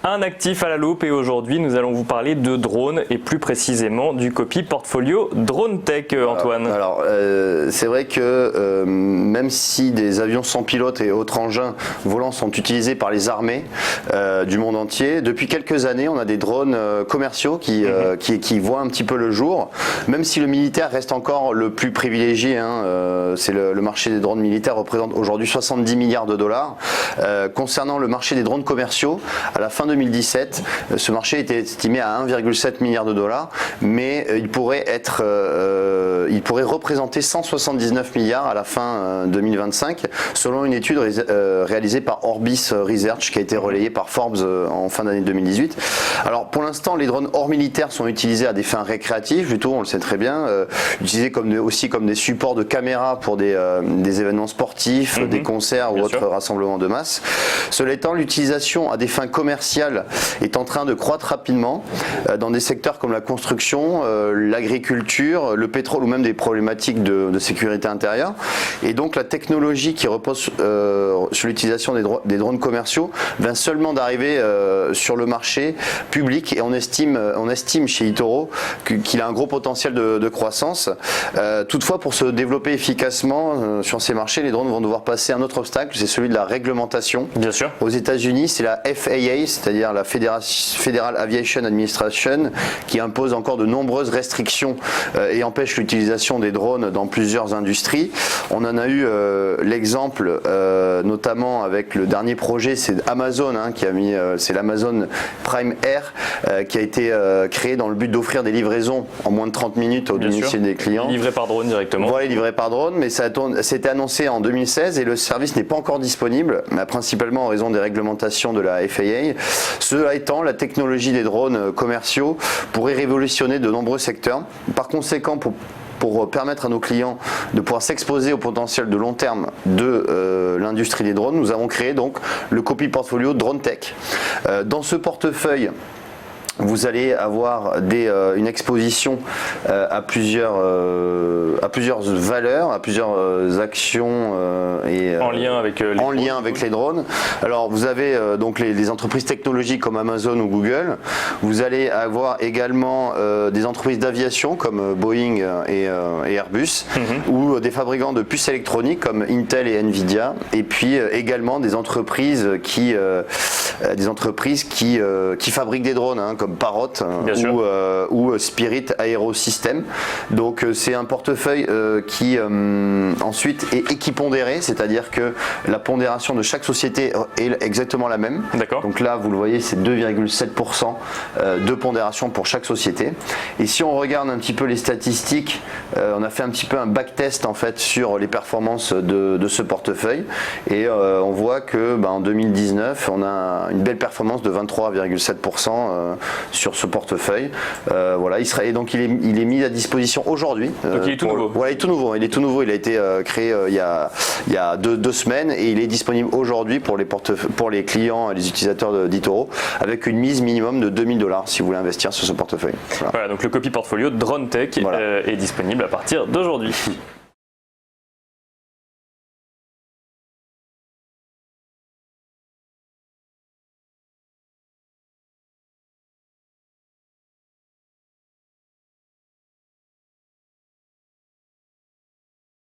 Un actif à la loupe et aujourd'hui nous allons vous parler de drones et plus précisément du copy portfolio Drone Tech, Antoine. Alors c'est vrai que même si des avions sans pilote et autres engins volants sont utilisés par les armées du monde entier, depuis quelques années on a des drones commerciaux qui voient un petit peu le jour, même si le militaire reste encore le plus privilégié, c'est le marché des drones militaires représente aujourd'hui 70 milliards de dollars. Concernant le marché des drones commerciaux, à la fin 2017, ce marché était estimé à 1,7 milliard de dollars, mais il pourrait représenter 179 milliards à la fin 2025, selon une étude réalisée par Orbis Research qui a été relayée par Forbes en fin d'année 2018. Alors pour l'instant, les drones hors militaires sont utilisés à des fins récréatives, plutôt, on le sait très bien, utilisés aussi comme des supports de caméra pour des événements sportifs, des concerts ou autres rassemblements de masse. Cela étant, l'utilisation à des fins commerciales est en train de croître rapidement dans des secteurs comme la construction, l'agriculture, le pétrole ou même des problématiques de sécurité intérieure. Et donc la technologie qui repose sur l'utilisation des drones commerciaux vient seulement d'arriver sur le marché public et on estime chez eToro qu'il a un gros potentiel de croissance. Toutefois, pour se développer efficacement sur ces marchés, les drones vont devoir passer un autre obstacle, c'est celui de la réglementation. Bien sûr. Aux États-Unis, c'est la FAA, c'est-à-dire la Federal Aviation Administration, qui impose encore de nombreuses restrictions et empêche l'utilisation des drones dans plusieurs industries. On en a eu l'exemple notamment avec le dernier projet, c'est Amazon qui a mis, c'est l'Amazon Prime Air qui a été créé dans le but d'offrir des livraisons en moins de 30 minutes au domicile des clients. Livré par drone directement. Voilà, livré par drone, mais ça c'était annoncé en 2016 et le service n'est pas encore disponible, principalement en raison des réglementations de la FAA. Cela étant, la technologie des drones commerciaux pourrait révolutionner de nombreux secteurs. Par conséquent, pour permettre à nos clients de pouvoir s'exposer au potentiel de long terme de l'industrie des drones, nous avons créé donc le copy portfolio Drone Tech. Dans ce portefeuille, vous allez avoir une exposition à plusieurs valeurs, à plusieurs actions en lien avec les drones. Alors vous avez donc les entreprises technologiques comme Amazon ou Google. Vous allez avoir également des entreprises d'aviation comme Boeing et Airbus, ou des fabricants de puces électroniques comme Intel et Nvidia. Et puis également des entreprises qui fabriquent des drones, comme Parrot ou Spirit Aerosystem. Donc c'est un portefeuille qui ensuite est équipondéré, c'est-à-dire que la pondération de chaque société est exactement la même. Donc là vous le voyez, c'est 2,7% de pondération pour chaque société. Et si on regarde un petit peu les statistiques, on a fait un petit peu un backtest en fait sur les performances de ce portefeuille et on voit que en 2019 on a une belle performance de 23,7% sur ce portefeuille. Voilà, il est mis à disposition aujourd'hui. Donc il est tout nouveau. Ouais, il est tout nouveau. Il a été créé il y a deux semaines et il est disponible aujourd'hui pour les clients et les utilisateurs d'eToro avec une mise minimum de 2000 $ si vous voulez investir sur ce portefeuille. Voilà, donc le copy portfolio Drone Tech est disponible à partir d'aujourd'hui.